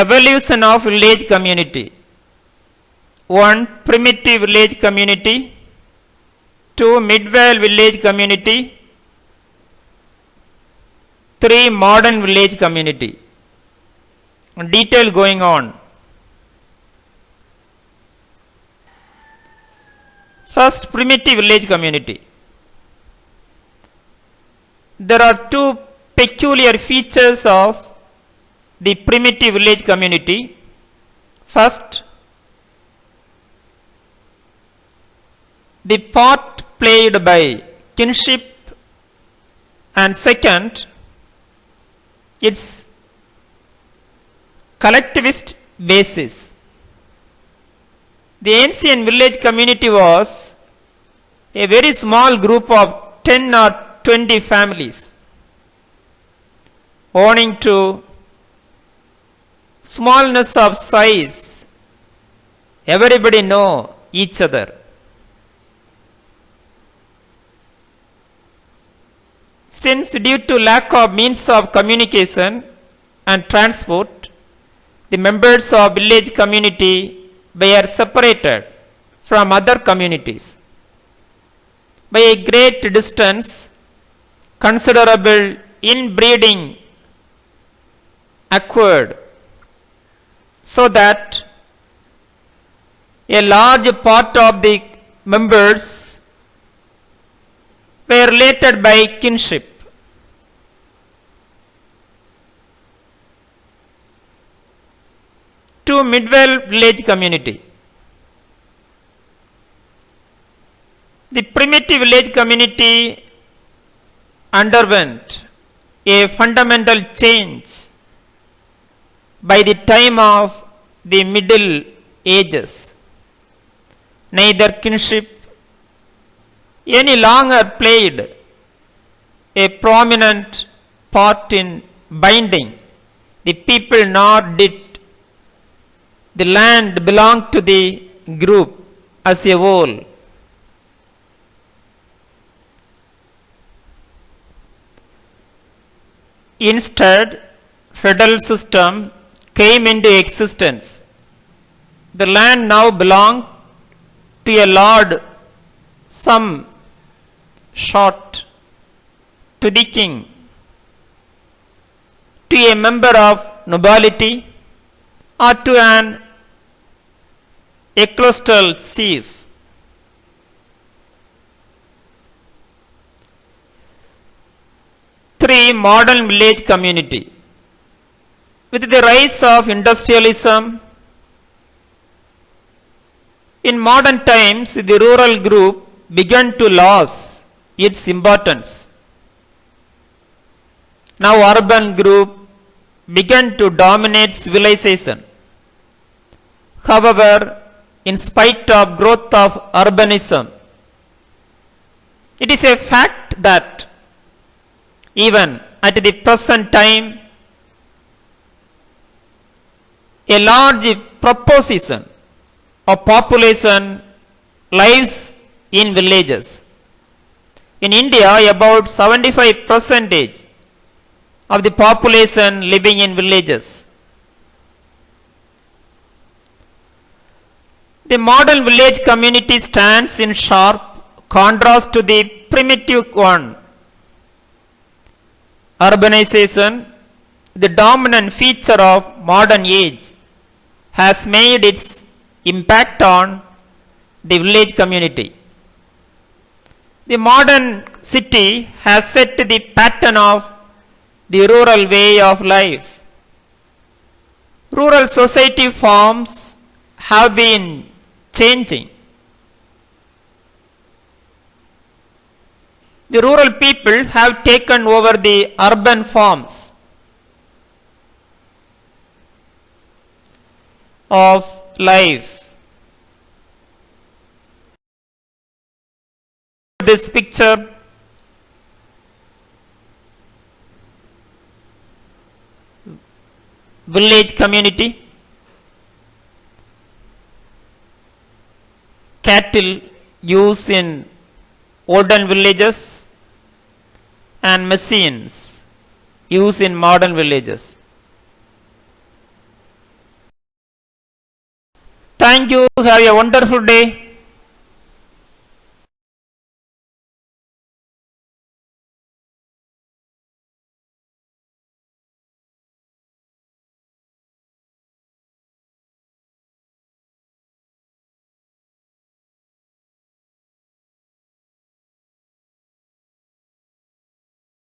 Evolution of village community. 1. Primitive village community. 2. Medieval village community. 3. Modern village community. Detail going on. First, primitive village community. There are two peculiar features of the primitive village community. First, the part played by kinship, and second, its collectivist basis. The ancient village community was a very small group of 10 or 20 families owing to smallness of size. Everybody know each other. Since due to lack of means of communication and transport, the members of village community were separated from other communities by a great distance. Considerable inbreeding occurred, so that a large part of the members were related by kinship. To medieval village community. The primitive village community underwent a fundamental change by the time of the Middle Ages. Neither kinship any longer played a prominent part in binding the people, nor did the land belong to the group as a whole. Instead, feudal system came into existence. The land now belonged to a lord, some short to the king, to a member of nobility, or to an ecclesiastical chief. Three, modern village community. With the rise of industrialism, in modern times the rural group began to lose its importance. Now urban group began to dominate civilization. However, in spite of growth of urbanism, it is a fact that even at the present time, a large proportion of population lives in villages. In India, about 75% of the population living in villages. The modern village community stands in sharp contrast to the primitive one. Urbanization, the dominant feature of modern age, has made its impact on the village community. The modern city has set the pattern of the rural way of life. Rural society forms have been changing. The rural people have taken over the urban forms of life. This picture village community, cattle used in olden villages and machines used in modern villages. Thank you. Have a wonderful day.